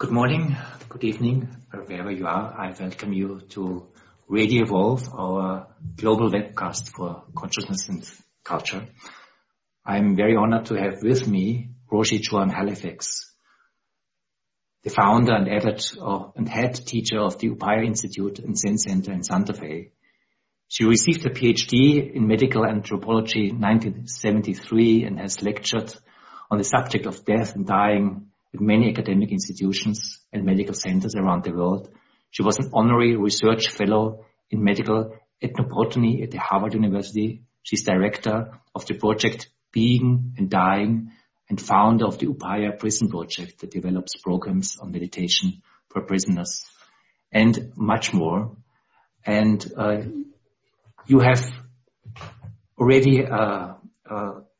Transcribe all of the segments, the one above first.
Good morning, good evening, wherever you are. I welcome you to Radio Evolve, our global webcast for consciousness and culture. I'm very honored to have with me Roshi Joan Halifax, the founder and abbot and head teacher of the Upaya Institute and Zen Center in Santa Fe. She received her PhD in medical anthropology in 1973 and has lectured on the subject of death and dying at many academic institutions and medical centers around the world. She was an honorary research fellow in medical ethnobotany at the Harvard University. She's director of the project Being and Dying and founder of the Upaya prison project that develops programs on meditation for prisoners and much more. And you have already a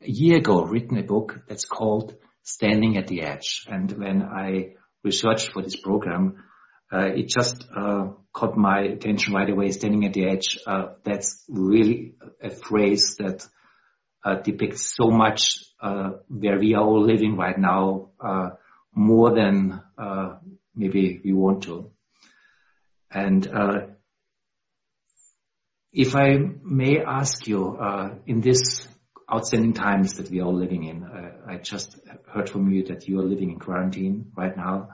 year ago written a book that's called Standing at the Edge. And when I researched for this program, it just caught my attention right away. Standing at the edge, that's really a phrase that depicts so much where we are all living right now, more than maybe we want to. And if I may ask you, in this outstanding times that we are all living in, I just heard from you that you are living in quarantine right now,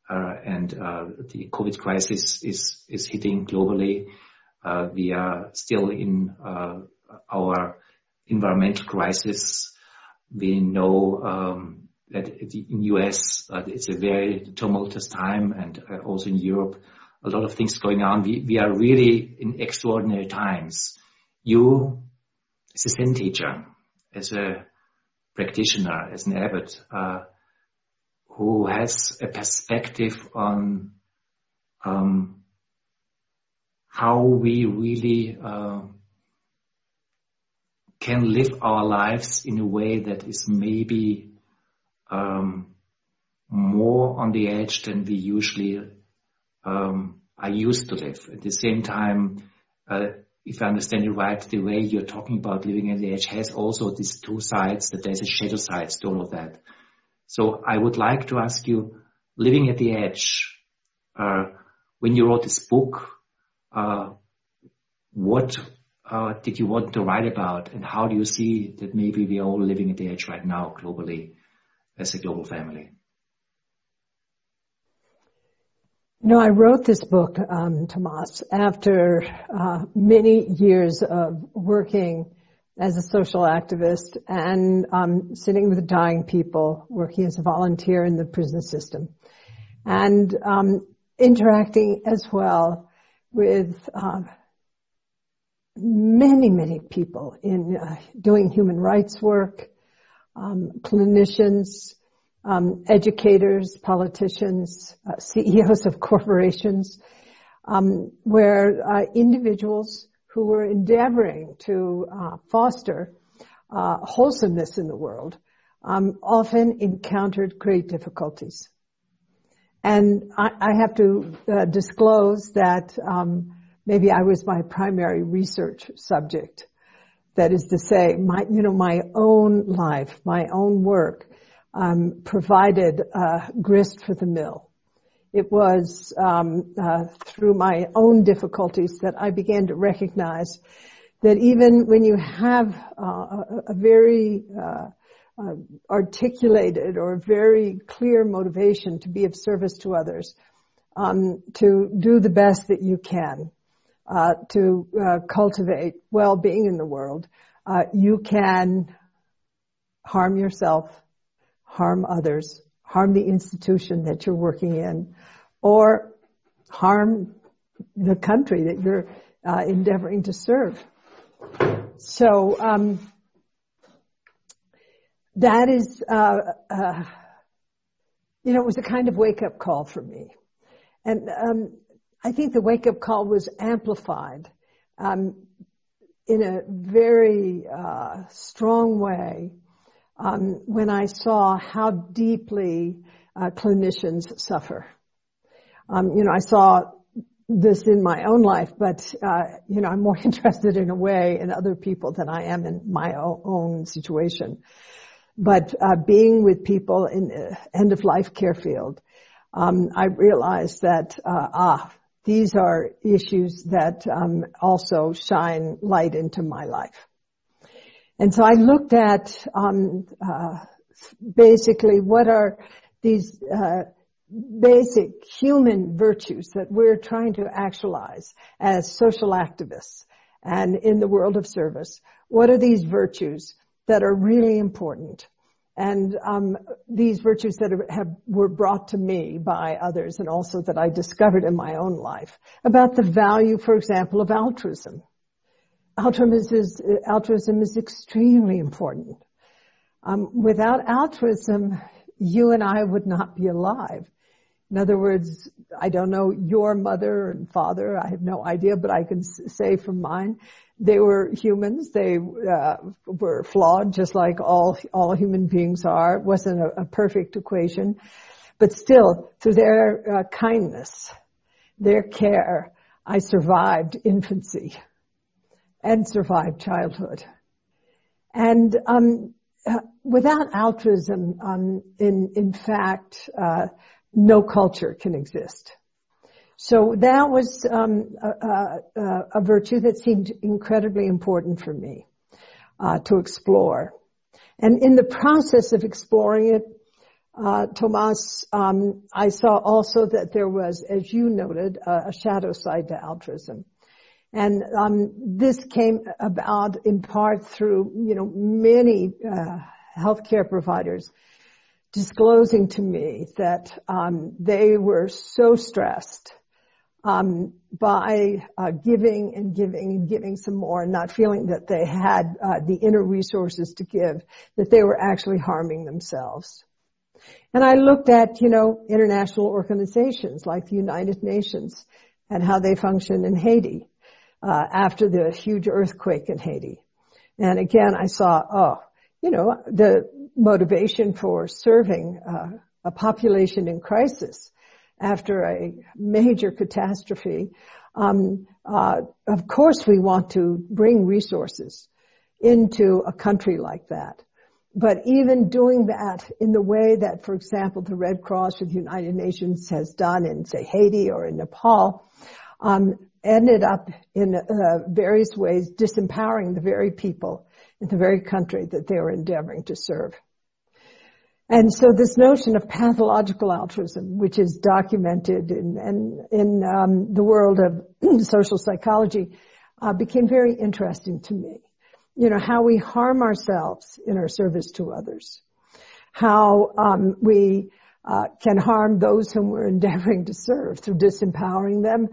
and the COVID crisis is hitting globally. We are still in our environmental crisis. We know that in US it's a very tumultuous time, and also in Europe a lot of things going on. We are really in extraordinary times. You, as a Zen teacher, as a practitioner, as an abbot, who has a perspective on how we really can live our lives in a way that is maybe more on the edge than we usually are used to live. At the same time, if I understand you right, the way you're talking about living at the edge has also these two sides, that there's a shadow side to all of that. So I would like to ask you, living at the edge, when you wrote this book, what did you want to write about, and how do you see that maybe we are all living at the edge right now globally as a global family? No, I wrote this book, Tomas, after many years of working as a social activist and sitting with dying people, working as a volunteer in the prison system, and interacting as well with many people in doing human rights work, clinicians, educators, politicians, CEOs of corporations, where individuals who were endeavoring to foster wholesomeness in the world often encountered great difficulties. And I have to disclose that maybe I was my primary research subject. That is to say, my own life, my own work provided grist for the mill. It was through my own difficulties that I began to recognize that even when you have a very articulated or very clear motivation to be of service to others, to do the best that you can, to cultivate well-being in the world, you can harm yourself, harm others, harm the institution that you're working in, or harm the country that you're endeavoring to serve. So that is, it was a kind of wake-up call for me. And I think the wake-up call was amplified in a very strong way when I saw how deeply clinicians suffer. I saw this in my own life, but, I'm more interested in a way in other people than I am in my own situation. But being with people in the end-of-life care field, I realized that, these are issues that also shine light into my life. And so I looked at basically what are these basic human virtues that we're trying to actualize as social activists and in the world of service. What are these virtues that are really important? And these virtues that were brought to me by others, and also that I discovered in my own life, about the value, for example, of altruism. Altruism is extremely important. Without altruism, you and I would not be alive. In other words, I don't know your mother and father, I have no idea, but I can say from mine, they were humans. They were flawed, just like all human beings are. It wasn't a perfect equation. But still, through their kindness, their care, I survived infancy and survived childhood. And without altruism, in fact, no culture can exist. So that was a virtue that seemed incredibly important for me to explore. And in the process of exploring it, Tomas, I saw also that there was, as you noted, a shadow side to altruism. And this came about in part through, many healthcare providers disclosing to me that they were so stressed by giving and giving and giving some more, and not feeling that they had the inner resources to give, that they were actually harming themselves. And I looked at, international organizations like the United Nations and how they function in Haiti after the huge earthquake in Haiti. And again, I saw, the motivation for serving a population in crisis after a major catastrophe. Of course, we want to bring resources into a country like that. But even doing that in the way that, for example, the Red Cross or the United Nations has done in, say, Haiti or in Nepal, ended up in various ways disempowering the very people in the very country that they were endeavoring to serve. And so this notion of pathological altruism, which is documented in the world of social psychology, became very interesting to me. How we harm ourselves in our service to others. How we can harm those whom we're endeavoring to serve through disempowering them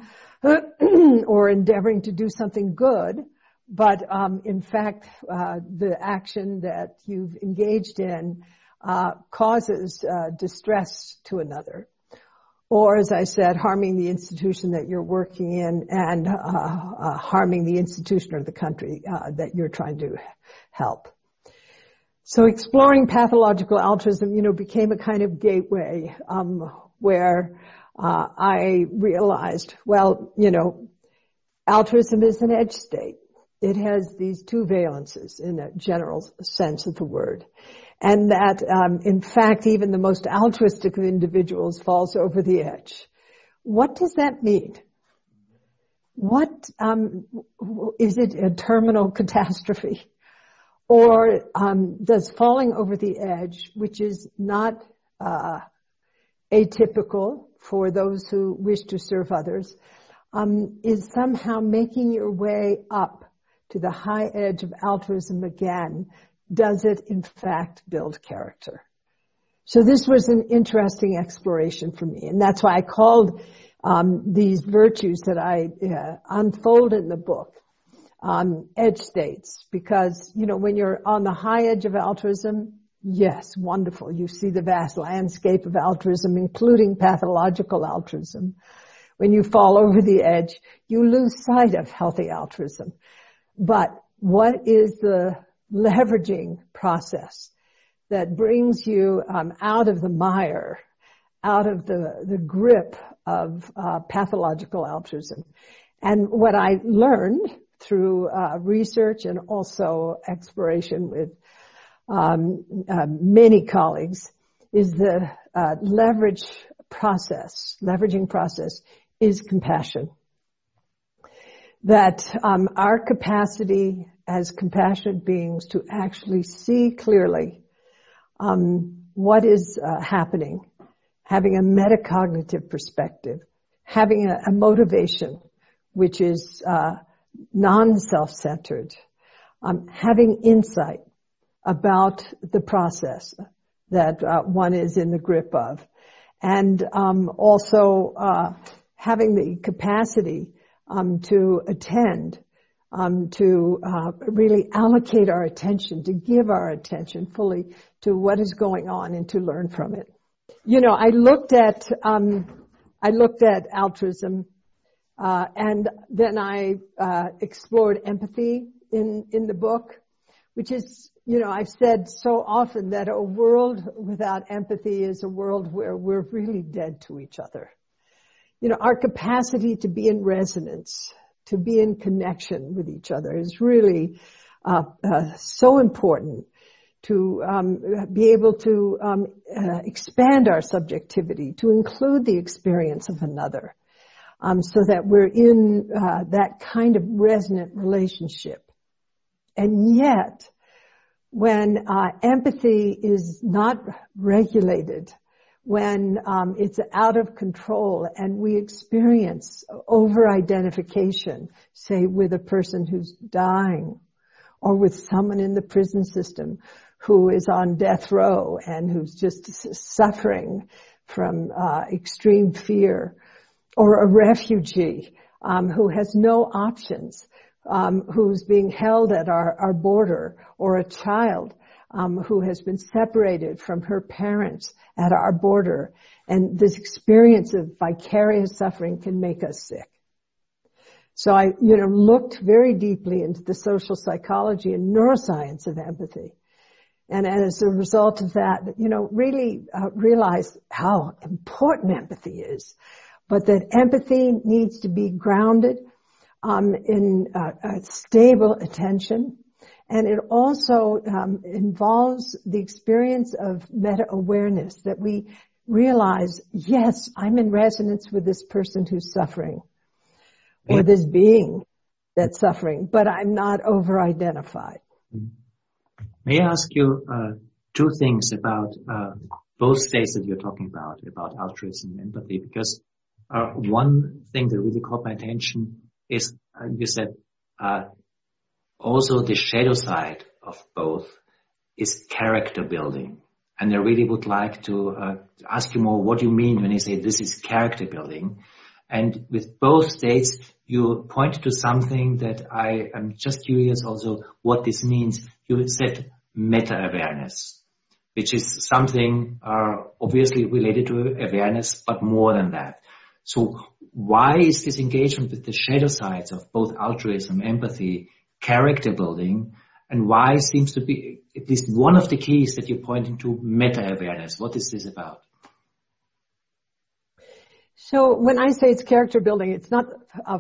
or endeavoring to do something good. But in fact, the action that you've engaged in causes distress to another, or, as I said, harming the institution that you're working in and harming the institution or the country that you're trying to help. So exploring pathological altruism, became a kind of gateway where I realized, altruism is an edge state. It has these two valences in a general sense of the word. And that, in fact, even the most altruistic of individuals falls over the edge. What does that mean? What, is it a terminal catastrophe? Or, does falling over the edge, which is not, atypical for those who wish to serve others, is somehow making your way up to the high edge of altruism again? Does it, in fact, build character? So this was an interesting exploration for me. And that's why I called these virtues that I unfold in the book edge states. Because, when you're on the high edge of altruism, yes, wonderful. You see the vast landscape of altruism, including pathological altruism. When you fall over the edge, you lose sight of healthy altruism. But what is the leveraging process that brings you out of the mire, out of the grip of pathological altruism? And what I learned through research and also exploration with many colleagues is the leverage process, leveraging process, is compassion. That our capacity as compassionate beings to actually see clearly what is happening, having a metacognitive perspective, having a motivation which is non-self-centered, having insight about the process that one is in the grip of, and also having the capacity to attend, to really allocate our attention, to give our attention fully to what is going on and to learn from it. You know, I looked at altruism, and then I explored empathy in the book, which is, you know, I've said so often that a world without empathy is a world where we're really dead to each other. You know, our capacity to be in resonance, to be in connection with each other is really so important to be able to expand our subjectivity, to include the experience of another, so that we're in that kind of resonant relationship. And yet, when empathy is not regulated, when it's out of control and we experience over-identification, say with a person who's dying or with someone in the prison system who is on death row and who's just suffering from extreme fear, or a refugee who has no options, who's being held at our border, or a child who has been separated from her parents at our border. And this experience of vicarious suffering can make us sick. So I, you know, looked very deeply into the social psychology and neuroscience of empathy. And as a result of that, you know, really realized how important empathy is. But that empathy needs to be grounded in a stable attention. And it also involves the experience of meta-awareness, that we realize, yes, I'm in resonance with this person who's suffering, or this being that's suffering, but I'm not over-identified. May I ask you two things about both states that you're talking about altruism and empathy? Because one thing that really caught my attention is, you said, also the shadow side of both is character building. And I really would like to ask you more what you mean when you say this is character building. And with both states, you point to something that I am just curious also what this means. You said meta-awareness, which is something obviously related to awareness, but more than that. So why is this engagement with the shadow sides of both altruism, empathy, character building, and why seems to be at least one of the keys that you're pointing to meta-awareness? What is this about? So when I say it's character building, it's not,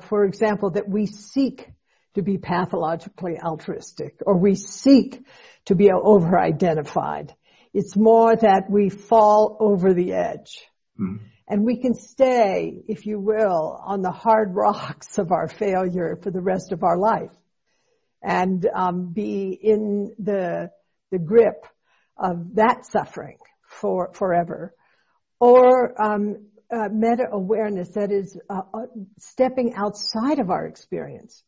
for example, that we seek to be pathologically altruistic or we seek to be over-identified. It's more that we fall over the edge. Mm. And we can stay, if you will, on the hard rocks of our failure for the rest of our life and be in the grip of that suffering forever. Or meta-awareness, that is stepping outside of our experience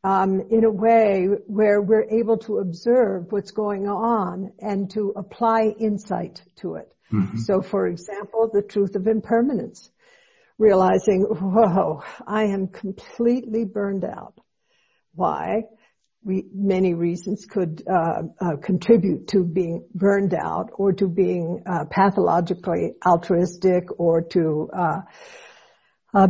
in a way where we're able to observe what's going on and to apply insight to it. Mm-hmm. So, for example, the truth of impermanence, realizing, whoa, I am completely burned out. Why? Many reasons could contribute to being burned out or to being pathologically altruistic or to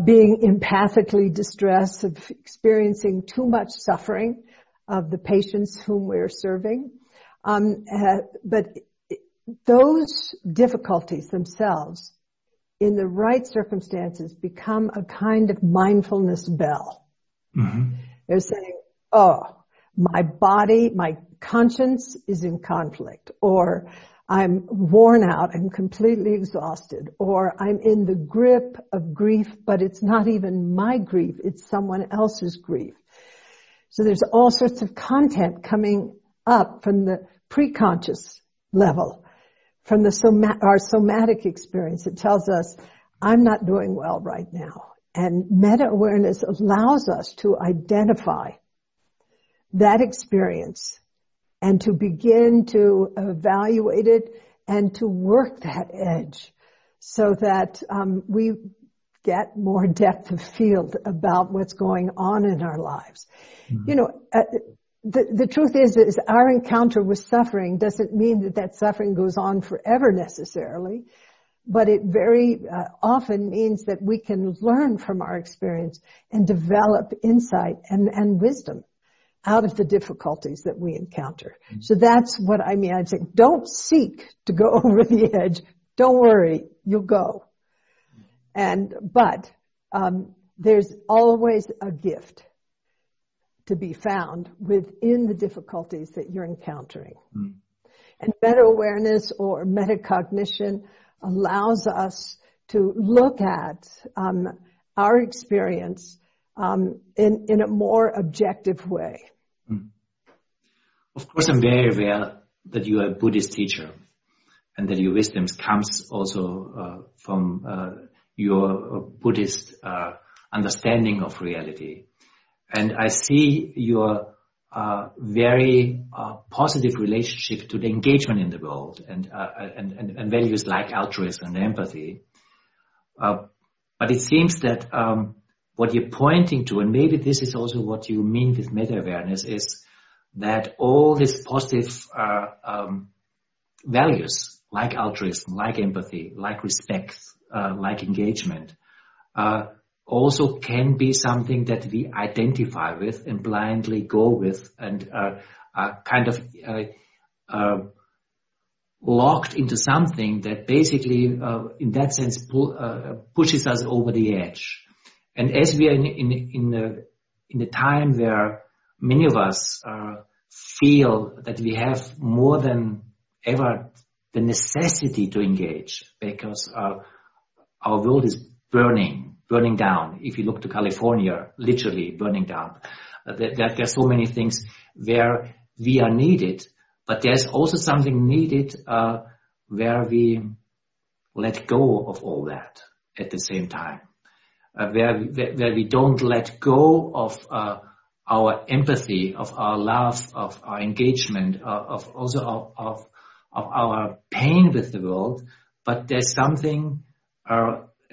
being empathically distressed, of experiencing too much suffering of the patients whom we're serving. But those difficulties themselves, in the right circumstances, become a kind of mindfulness bell. Mm-hmm. They're saying, oh, my body, my conscience is in conflict, or I'm worn out, I'm completely exhausted, or I'm in the grip of grief, but it's not even my grief, it's someone else's grief. So there's all sorts of content coming up from the preconscious level, from our somatic experience. It tells us, I'm not doing well right now. And meta-awareness allows us to identify that experience and to begin to evaluate it and to work that edge so that we get more depth of field about what's going on in our lives. Mm-hmm. You know, the truth is our encounter with suffering doesn't mean that suffering goes on forever necessarily, but it very often means that we can learn from our experience and develop insight and wisdom out of the difficulties that we encounter. Mm-hmm. So that's what I mean. I'd say, don't seek to go over the edge. Don't worry, you'll go. But there's always a gift to be found within the difficulties that you're encountering. Mm-hmm. And meta-awareness or metacognition allows us to look at our experience in a more objective way. Of course, I'm very aware that you are a Buddhist teacher and that your wisdom comes also from your Buddhist understanding of reality. And I see your very positive relationship to the engagement in the world and values like altruism and empathy. But it seems that what you're pointing to, and maybe this is also what you mean with meta-awareness, is that all these positive values like altruism, like empathy, like respect, like engagement, also can be something that we identify with and blindly go with and kind of locked into something that basically, in that sense, pushes us over the edge. And as we are in the time where many of us feel that we have more than ever the necessity to engage because our world is burning down. If you look to California, literally burning down. There are so many things where we are needed, but there's also something needed where we let go of all that at the same time. Where we don't let go of our empathy, of our love, of our engagement, of our pain with the world, but there's something,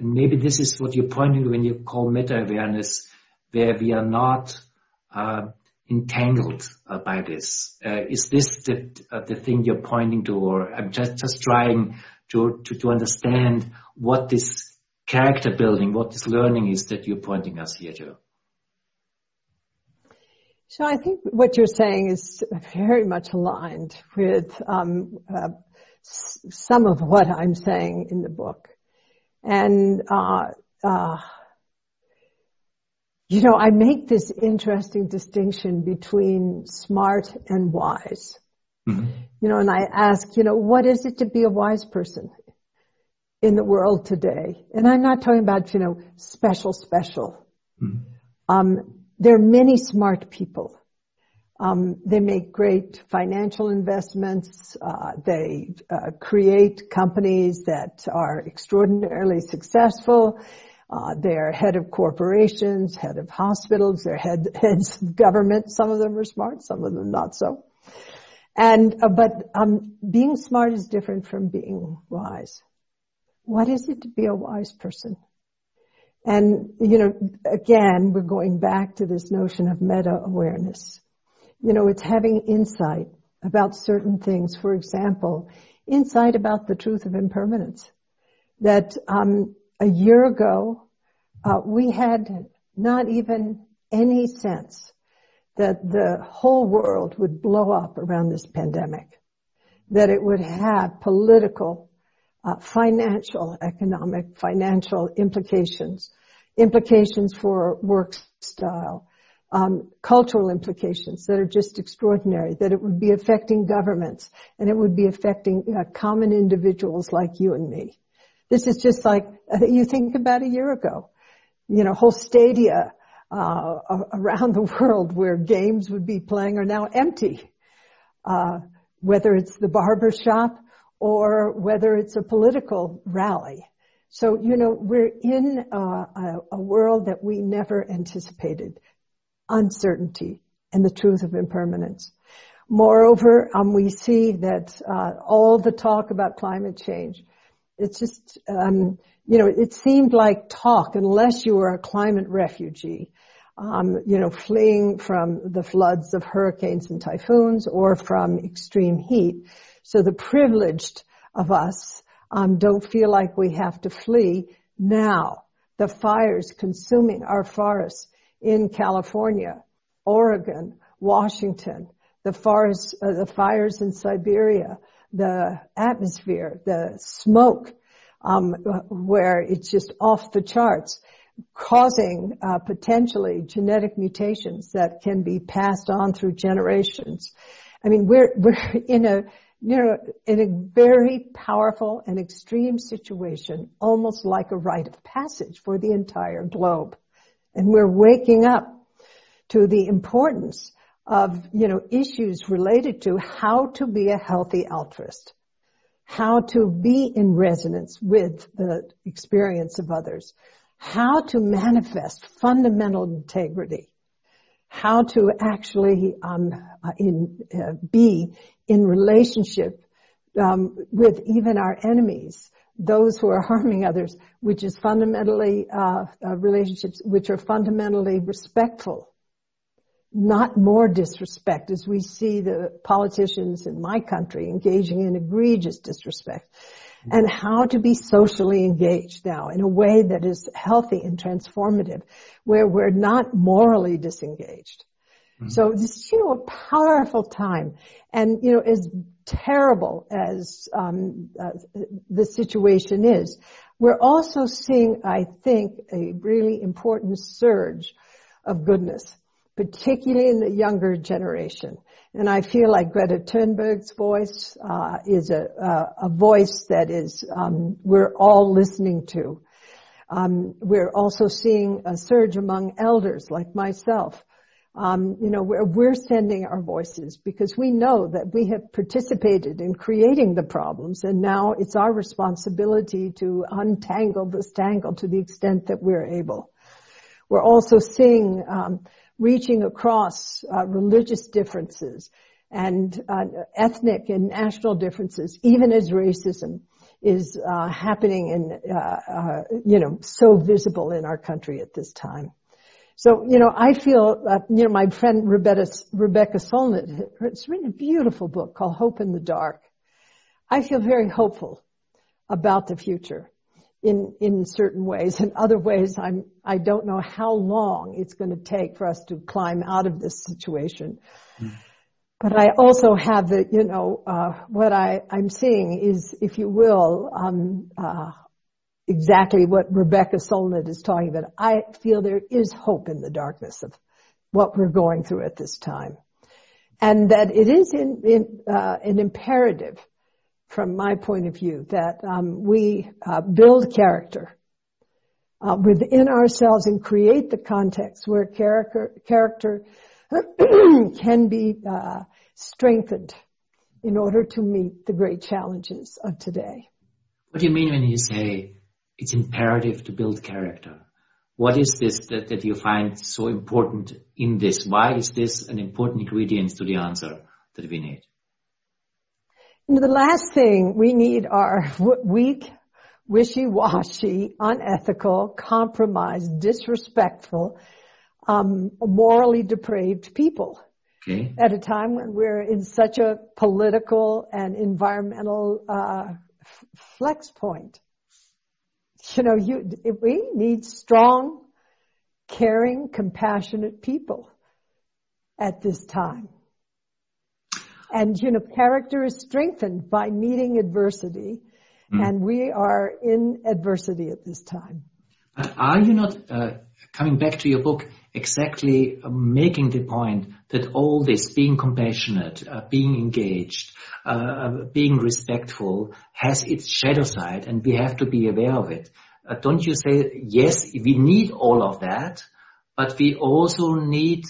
maybe this is what you're pointing to when you call meta-awareness, where we are not entangled by this. Is this the thing you're pointing to, or I'm just trying to understand what this character building, what this learning is that you're pointing us here to? So I think what you're saying is very much aligned with some of what I'm saying in the book. And, you know, I make this interesting distinction between smart and wise. Mm-hmm. You know, and I ask, you know, what is it to be a wise person in the world today? And I'm not talking about, you know, special. Mm-hmm. There are many smart people. They make great financial investments. They create companies that are extraordinarily successful. They're head of corporations, head of hospitals, they're heads of government. Some of them are smart, some of them not so. But being smart is different from being wise. What is it to be a wise person? And, you know, again, we're going back to this notion of meta-awareness. You know, it's having insight about certain things. For example, insight about the truth of impermanence. That a year ago, we had not even any sense that the whole world would blow up around this pandemic. That it would have political, financial, economic, financial implications for work style, cultural implications that are just extraordinary, that it would be affecting governments and it would be affecting common individuals like you and me. This is just like, you think about a year ago, whole stadia around the world where games would be playing are now empty, whether it's the barber shop or whether it's a political rally. So, we're in a world that we never anticipated. Uncertainty and the truth of impermanence. Moreover, we see that all the talk about climate change, it's just, it seemed like talk unless you were a climate refugee, fleeing from the floods of hurricanes and typhoons or from extreme heat. So the privileged of us don't feel like we have to flee. Now, the fires consuming our forests in California, Oregon, Washington, the fires in Siberia, the atmosphere, the smoke, where it's just off the charts, causing potentially genetic mutations that can be passed on through generations. I mean, we're in a very powerful and extreme situation, almost like a rite of passage for the entire globe. And we're waking up to the importance of, issues related to how to be a healthy altruist, how to be in resonance with the experience of others, how to manifest fundamental integrity, how to actually be in relationship with even our enemies, those who are harming others, which is fundamentally relationships which are fundamentally respectful, not more disrespect, as we see the politicians in my country engaging in egregious disrespect, and how to be socially engaged now in a way that is healthy and transformative, where we're not morally disengaged. Mm-hmm. So this is, a powerful time. And, as terrible as the situation is, we're also seeing, I think, a really important surge of goodness, particularly in the younger generation. And I feel like Greta Thunberg's voice is a voice that is we're all listening to. We're also seeing a surge among elders like myself. We're sending our voices because we know that we have participated in creating the problems, and now it's our responsibility to untangle this tangle to the extent that we're able. We're also seeing reaching across religious differences and ethnic and national differences, even as racism is happening and so visible in our country at this time. So, I feel, my friend Rebecca Solnit has written a beautiful book called Hope in the Dark. I feel very hopeful about the future in certain ways. In other ways, I don't know how long it's going to take for us to climb out of this situation. Mm. But I also have what I'm seeing is, if you will, exactly what Rebecca Solnit is talking about. I feel there is hope in the darkness of what we're going through at this time. And that it is an imperative, from my point of view, that we build character within ourselves and create the context where character can be strengthened in order to meet the great challenges of today. What do you mean when you say it's imperative to build character? What is this that you find so important in this? Why is this an important ingredient to the answer that we need? The last thing we need are weak, wishy-washy, unethical, compromised, disrespectful, morally depraved people. Okay. At a time when we're in such a political and environmental flex point. We need strong, caring, compassionate people at this time. And, character is strengthened by meeting adversity, and we are in adversity at this time. But are you not, coming back to your book, exactly making the point that all this, being compassionate, being engaged, being respectful, has its shadow side, and we have to be aware of it? Don't you say, yes, we need all of that, but we also need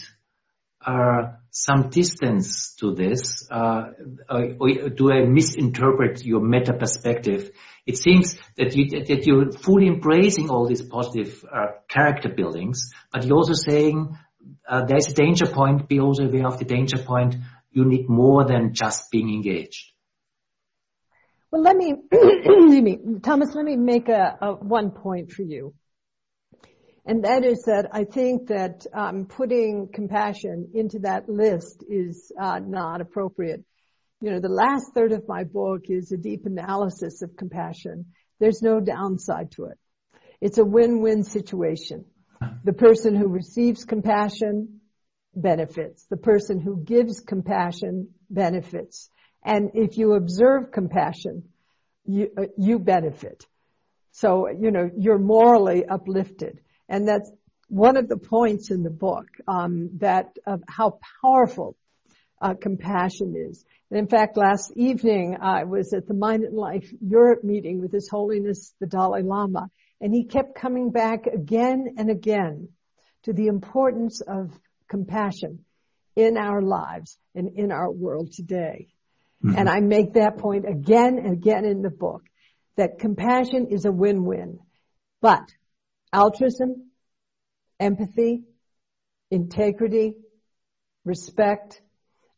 some distance to this? Or do I misinterpret your meta perspective? It seems that you're fully embracing all these positive character buildings, but you're also saying there's a danger point. Be also aware of the danger point. You need more than just being engaged. Well, Thomas, let me make one point for you. And that is that I think that putting compassion into that list is not appropriate. You know, the last third of my book is a deep analysis of compassion. There's no downside to it. It's a win-win situation. The person who receives compassion benefits. The person who gives compassion benefits. And if you observe compassion, you benefit. So, you know, you're morally uplifted. And that's one of the points in the book, that of how powerful compassion is. And in fact, last evening, I was at the Mind and Life Europe meeting with His Holiness the Dalai Lama, and he kept coming back again and again to the importance of compassion in our lives and in our world today. Mm-hmm. And I make that point again and again in the book, that compassion is a win-win. But altruism, empathy, integrity, respect,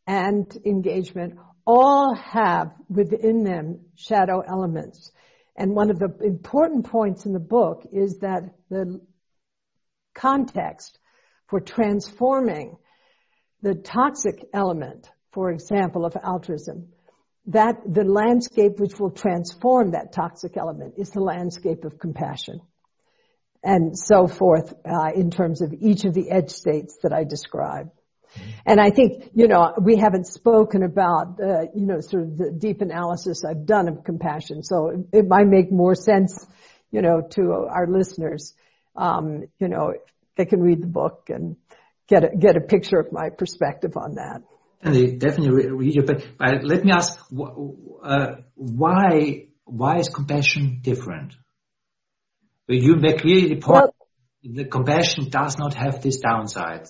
and engagement all have within them shadow elements. And one of the important points in the book is that the context for transforming the toxic element, for example, of altruism, that the landscape which will transform that toxic element is the landscape of compassion. And so forth, in terms of each of the edge states that I described. And I think, you know, we haven't spoken about, you know, sort of the deep analysis I've done of compassion. So it might make more sense, you know, to our listeners. You know, they can read the book and get a picture of my perspective on that. And they definitely read your book. But let me ask, why is compassion different? You make clearly the point. The compassion does not have this downside.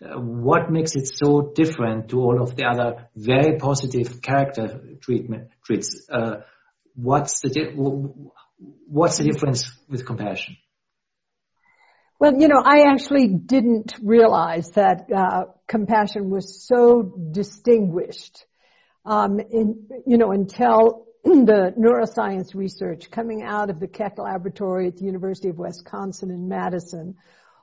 What makes it so different to all of the other very positive character traits? What's the difference with compassion? Well, you know, I actually didn't realize that compassion was so distinguished, until the neuroscience research coming out of the Keck Laboratory at the University of Wisconsin in Madison,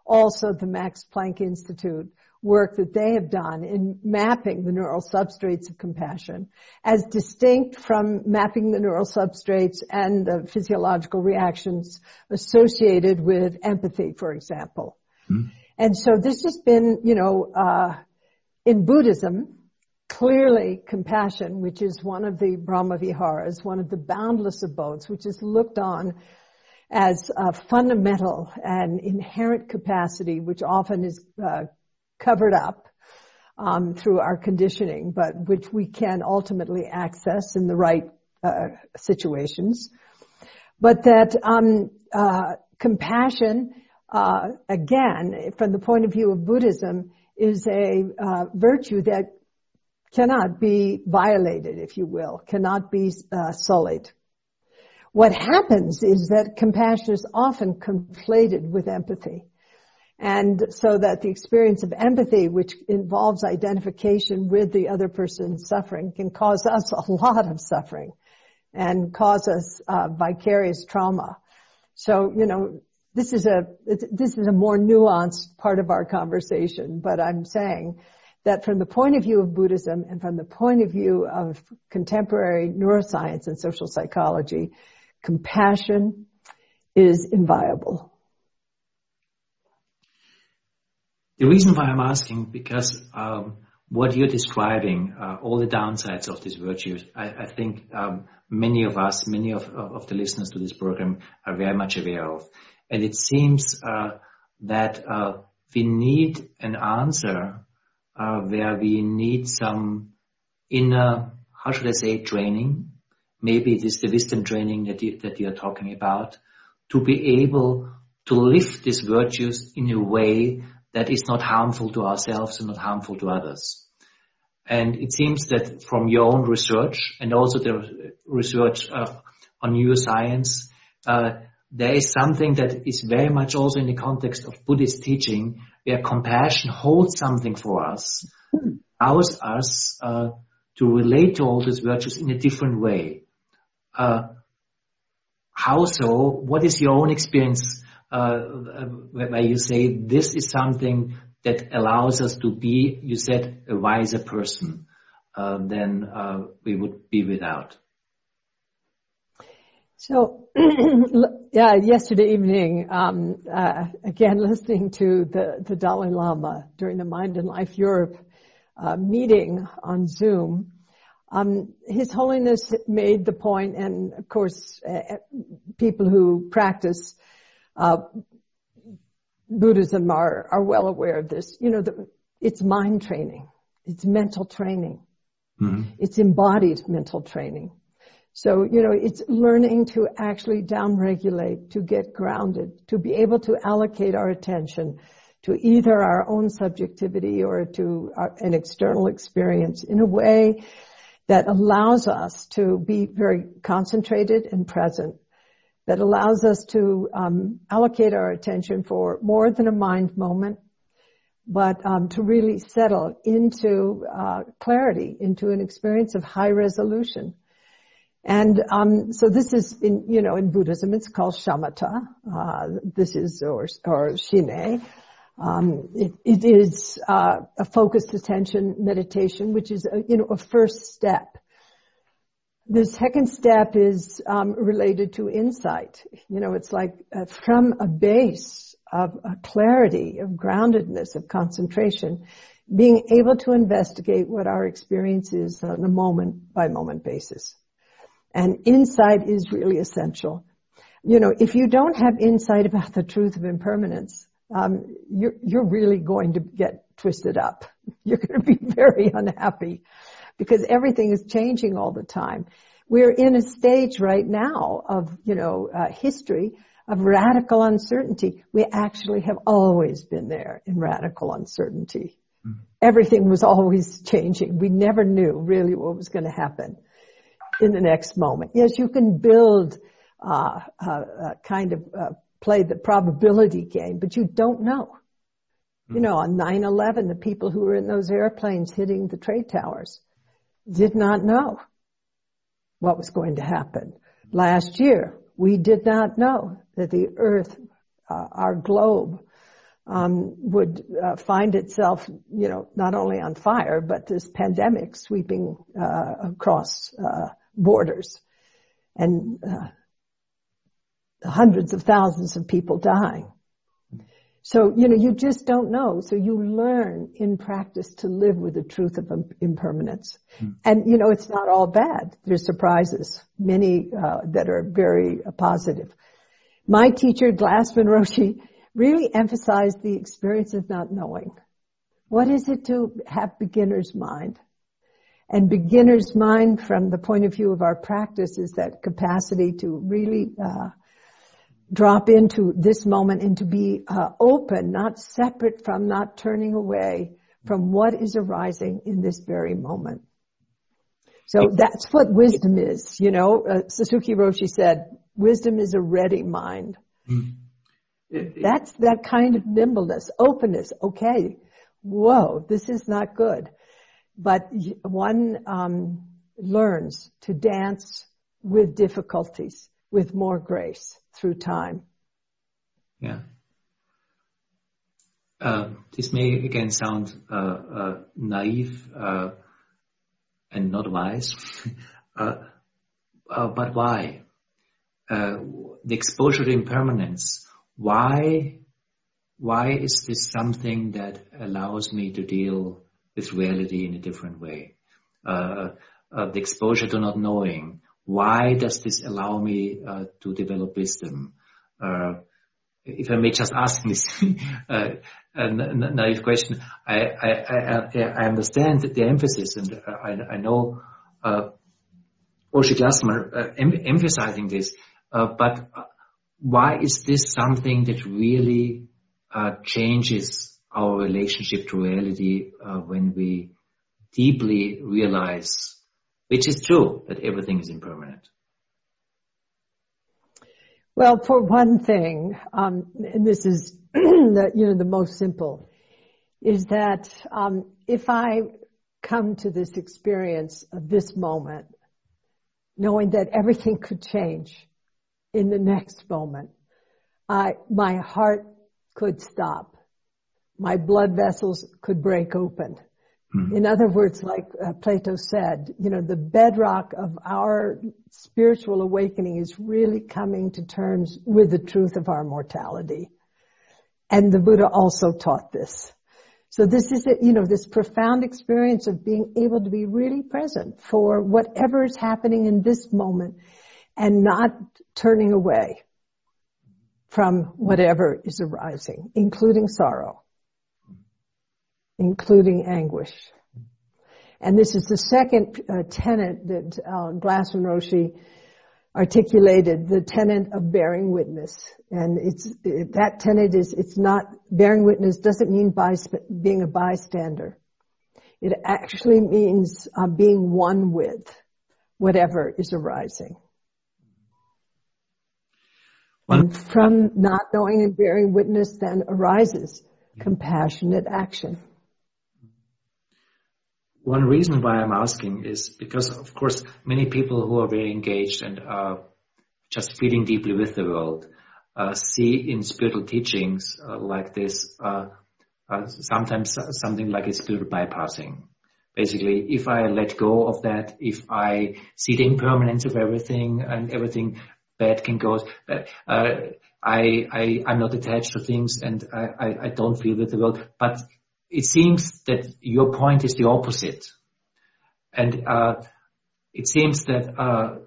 also the Max Planck Institute, work that they have done in mapping the neural substrates of compassion as distinct from mapping the neural substrates and the physiological reactions associated with empathy, for example. Mm-hmm. And so this has been, in Buddhism, clearly compassion, which is one of the Brahma Viharas, one of the boundless abodes, which is looked on as a fundamental and inherent capacity, which often is covered up through our conditioning, but which we can ultimately access in the right situations. But that compassion, again, from the point of view of Buddhism, is a virtue that cannot be violated, if you will, cannot be sullied. What happens is that compassion is often conflated with empathy. And so that the experience of empathy, which involves identification with the other person's suffering, can cause us a lot of suffering and cause us vicarious trauma. So, this is a more nuanced part of our conversation, but I'm saying that from the point of view of Buddhism and from the point of view of contemporary neuroscience and social psychology, compassion is inviolable. The reason why I'm asking, because what you're describing, all the downsides of these virtues, I think many of us, many of the listeners to this program are very much aware of. And it seems that we need an answer where we need some inner, how should I say, training. Maybe it is the wisdom training that you are talking about, to be able to live these virtues in a way that is not harmful to ourselves and not harmful to others. And it seems that from your own research and also the research on neuroscience, there is something that is very much also in the context of Buddhist teaching, where compassion holds something for us, allows us to relate to all these virtues in a different way. How so? What is your own experience where you say this is something that allows us to be, you said, a wiser person than we would be without? So, yeah, yesterday evening, again, listening to the Dalai Lama during the Mind and Life Europe meeting on Zoom, His Holiness made the point, and of course, people who practice Buddhism are well aware of this. You know, it's mind training, it's mental training, it's embodied mental training. So, you know, it's learning to actually downregulate, to get grounded, to be able to allocate our attention to either our own subjectivity or to an external experience in a way that allows us to be very concentrated and present, that allows us to allocate our attention for more than a mind moment, but to really settle into clarity, into an experience of high resolution. And so this is in Buddhism it's called shamatha. This is or shime. It is a focused attention meditation, which is a first step. The second step is related to insight. You know, it's like from a base of clarity, of groundedness, of concentration, being able to investigate what our experience is on a moment by moment basis. And insight is really essential. You know, if you don't have insight about the truth of impermanence, you're really going to get twisted up. You're going to be very unhappy because everything is changing all the time. We're in a stage right now of, history of radical uncertainty. We actually have always been there in radical uncertainty. Everything was always changing. We never knew really what was going to happen in the next moment. Yes, you can build play the probability game, but you don't know. You know, on 9/11, the people who were in those airplanes hitting the trade towers did not know what was going to happen. Last year, we did not know that the Earth, our globe, would find itself, not only on fire, but this pandemic sweeping across borders and hundreds of thousands of people dying. So, you just don't know. So you learn in practice to live with the truth of impermanence. And, it's not all bad. There's surprises, many that are very positive. My teacher, Glassman Roshi, really emphasized the experience of not knowing. What is it to have beginner's mind? And beginner's mind, from the point of view of our practice, is that capacity to really drop into this moment and to be open, not separate from, not turning away from what is arising in this very moment. So that's what wisdom is. Suzuki Roshi said, wisdom is a ready mind. That's that kind of nimbleness, openness. Okay, whoa, this is not good. But one learns to dance with difficulties, with more grace through time. Yeah. This may again sound naive and not wise, but why? The exposure to impermanence. Why is this something that allows me to deal with reality in a different way? The exposure to not knowing. Why does this allow me to develop wisdom? if I may just ask this a naive question, I understand the emphasis, and I know Roshi emphasizing this, but why is this something that really changes our relationship to reality when we deeply realize, which is true, that everything is impermanent? Well, for one thing, and this is the most simple, is that if I come to this experience of this moment, knowing that everything could change in the next moment, my heart could stop, my blood vessels could break open. In other words, like Plato said, the bedrock of our spiritual awakening is really coming to terms with the truth of our mortality. And the Buddha also taught this. So this is, this profound experience of being able to be really present for whatever is happening in this moment and not turning away from whatever is arising, including sorrow, including anguish. And this is the second tenet that Glass and Roshi articulated, the tenet of bearing witness. And that tenet is, it's not, bearing witness doesn't mean being a bystander. It actually means being one with whatever is arising. And from not knowing and bearing witness then arises compassionate action. One reason why I'm asking is because, of course, many people who are very engaged and are just feeling deeply with the world see in spiritual teachings like this sometimes something like a spiritual bypassing. Basically, if I let go of that, if I see the impermanence of everything and everything bad can go, I'm not attached to things and I don't feel with the world. But it seems that your point is the opposite. And it seems that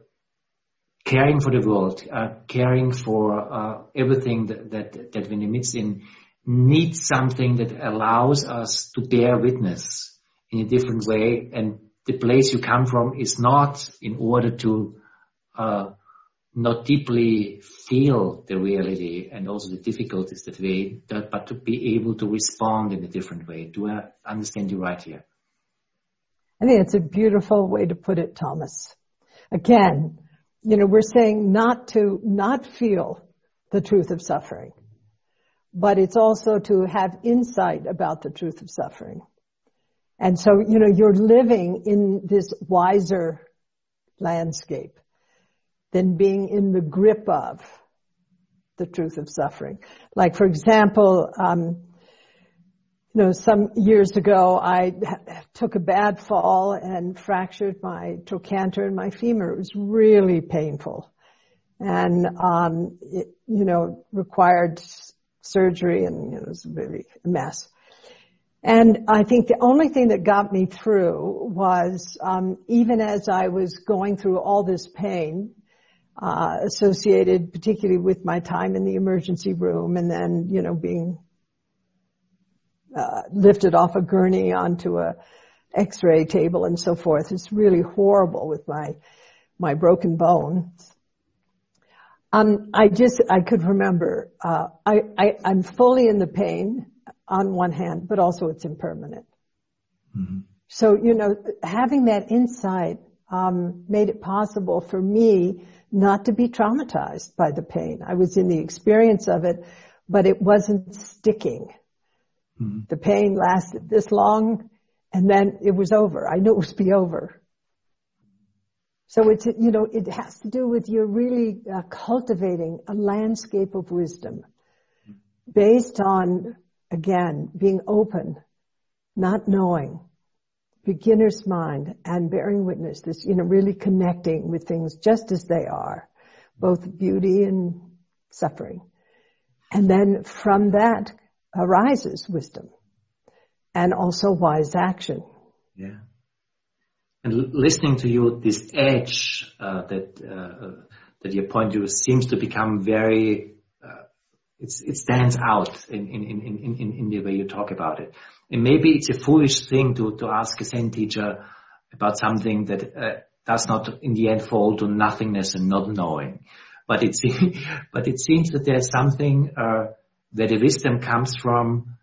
caring for the world, caring for everything that we're mixed in, needs something that allows us to bear witness in a different way. And the place you come from is not in order to not deeply feel the reality and also the difficulties but to be able to respond in a different way. Do I understand you right here? I think it's a beautiful way to put it, Thomas. Again, we're saying not feel the truth of suffering, but it's also to have insight about the truth of suffering. And so, you're living in this wiser landscape than being in the grip of the truth of suffering. Like, for example, some years ago, I took a bad fall and fractured my trochanter and my femur. It was really painful. And, it required surgery and, it was really a mess. And I think the only thing that got me through was, even as I was going through all this pain, associated particularly with my time in the emergency room and then, being lifted off a gurney onto a x-ray table and so forth. It's really horrible with my broken bone. I could remember, I'm fully in the pain on one hand, but also it's impermanent. Mm-hmm. So, having that insight, made it possible for me not to be traumatized by the pain. I was in the experience of it, but it wasn't sticking. Mm-hmm. The pain lasted this long and then it was over. I knew it would be over. So it's, it has to do with you really cultivating a landscape of wisdom based on, again, being open, not knowing, beginner's mind, and bearing witness, this, really connecting with things just as they are, both beauty and suffering. And then from that arises wisdom and also wise action. Yeah. And listening to you, this edge that you point to seems to become very it stands out in the way you talk about it. And maybe it's a foolish thing to ask a Zen teacher about something that does not in the end fall to nothingness and not knowing. But it seems that there's something where the wisdom comes from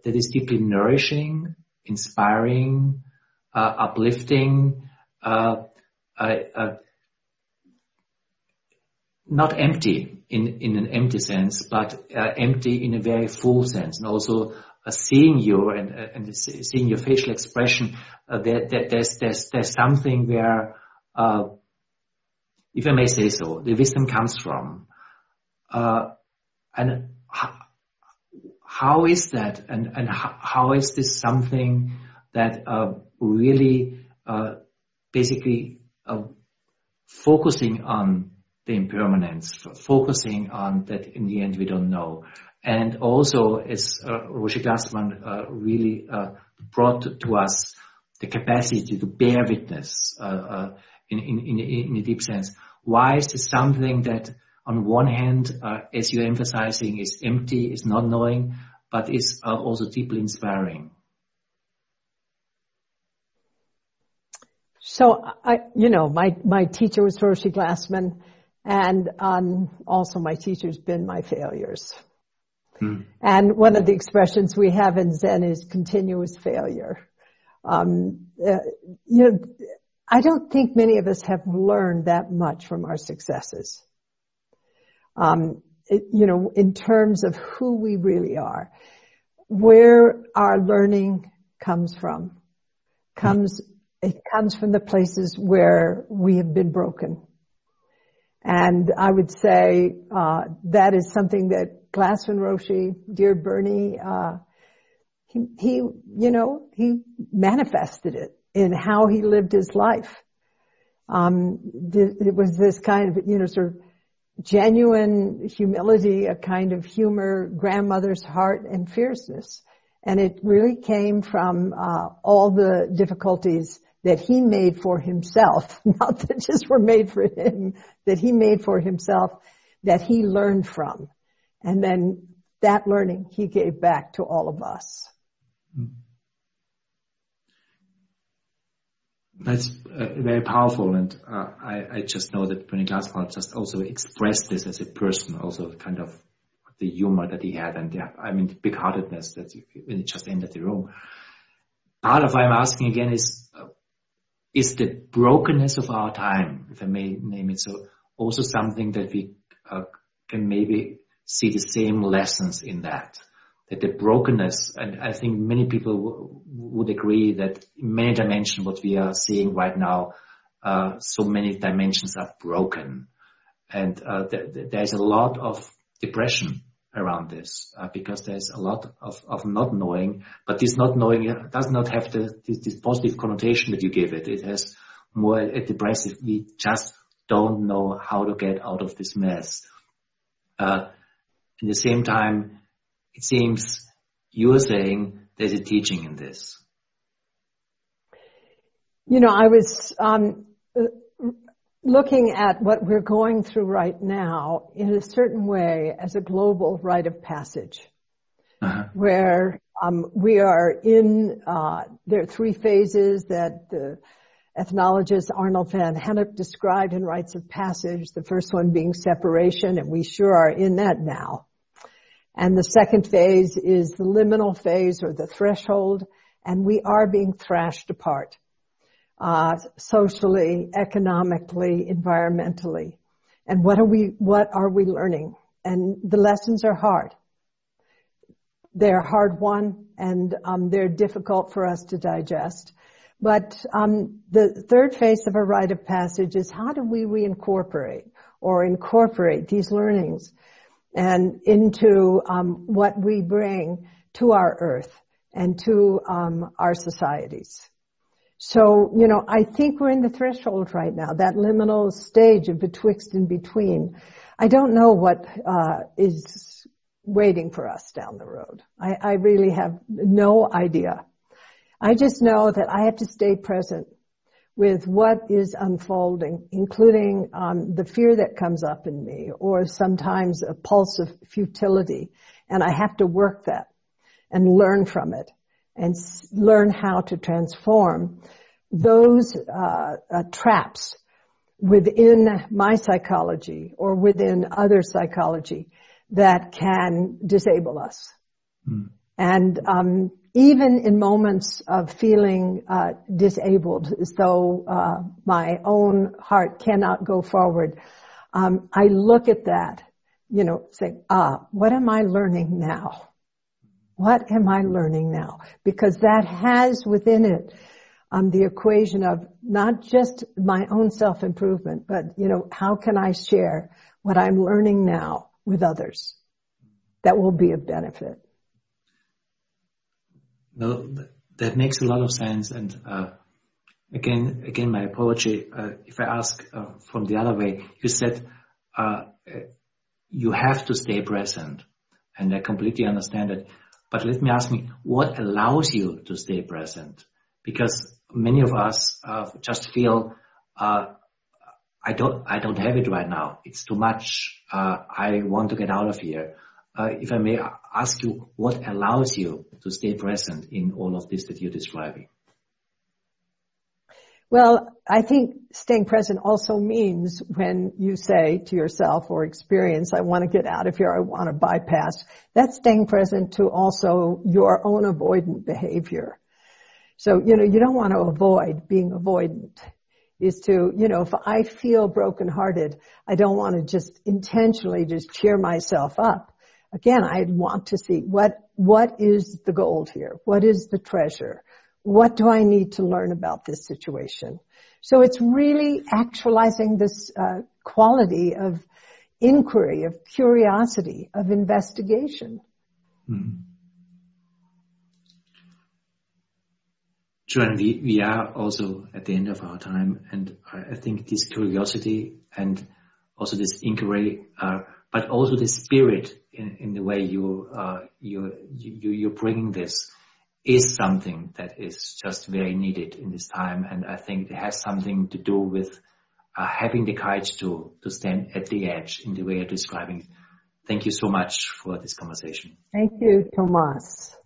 that is deeply nourishing, inspiring, uplifting, not empty in an empty sense, but empty in a very full sense, and also seeing you and seeing your facial expression. There's something where, if I may say so, the wisdom comes from. And how is that? And how is this something that really basically focusing on the impermanence, focusing on that in the end we don't know. And also, as Roshi Glassman really brought to us the capacity to bear witness in a deep sense. Why is this something that on one hand, as you're emphasizing, is empty, is not knowing, but is also deeply inspiring? So, my teacher was Roshi Glassman, and also my teacher's been my failures. And one of the expressions we have in Zen is continuous failure. I don't think many of us have learned that much from our successes. In terms of who we really are, where our learning comes from, it comes from the places where we have been broken. And I would say that is something that Glassman Roshi, dear Bernie, he manifested it in how he lived his life. It was this kind of, sort of genuine humility, a kind of humor, grandmother's heart and fierceness. And it really came from all the difficulties that he made for himself, not that just were made for him, that he made for himself, that he learned from. And then that learning he gave back to all of us. That's very powerful, and I just know that Bernie Glassman just also expressed this as a person, also kind of the humor that he had, and the big-heartedness that when he just entered the room. Part of why I'm asking again is the brokenness of our time, if I may name it so, also something that we can maybe see the same lessons in that the brokenness, and I think many people would agree that in many dimensions what we are seeing right now, so many dimensions are broken. And there's a lot of depression around this, because there's a lot of not knowing, but this not knowing does not have this positive connotation that you give it. It has more a depressive, we just don't know how to get out of this mess. At the same time, it seems you're saying there's a teaching in this. I was looking at what we're going through right now in a certain way as a global rite of passage, where we are in, there are three phases that the ethnologist Arnold van Gennep described in rites of passage, the first one being separation, and we sure are in that now. And the second phase is the liminal phase, or the threshold, and we are being thrashed apart, socially, economically, environmentally. And what are we learning? And the lessons are hard. They're hard won, and they're difficult for us to digest. But the third phase of a rite of passage is, how do we reincorporate or incorporate these learnings and into what we bring to our earth and to our societies? So, I think we're in the threshold right now, that liminal stage of betwixt and between. I don't know what is waiting for us down the road. I really have no idea. I just know that I have to stay present with what is unfolding, including the fear that comes up in me, or sometimes a pulse of futility. And I have to work that and learn from it and learn how to transform those traps within my psychology or within other psychology that can disable us. Mm. And even in moments of feeling disabled, as though my own heart cannot go forward, I look at that, saying, what am I learning now? What am I learning now? Because that has within it the equation of not just my own self-improvement, but, how can I share what I'm learning now with others that will be of benefit? No, that makes a lot of sense. And again, my apology. If I ask from the other way, you said you have to stay present, and I completely understand it. But let me ask me, what allows you to stay present? Because many of us just feel I don't have it right now. It's too much. I want to get out of here. If I may ask you, what allows you to stay present in all of this that you're describing? Well, I think staying present also means when you say to yourself or experience, I want to get out of here, I want to bypass, that's staying present to also your own avoidant behavior. So, you don't want to avoid being avoidant. Is to, if I feel brokenhearted, I don't want to just intentionally just cheer myself up. Again, I want to see what is the gold here? What is the treasure? What do I need to learn about this situation? So it's really actualizing this quality of inquiry, of curiosity, of investigation. Mm-hmm. Joan, we are also at the end of our time, and I think this curiosity and also this inquiry, but also the spirit in the way you're bringing this is something that is just very needed in this time, and I think it has something to do with having the courage to stand at the edge in the way you're describing. Thank you so much for this conversation. Thank you, Thomas.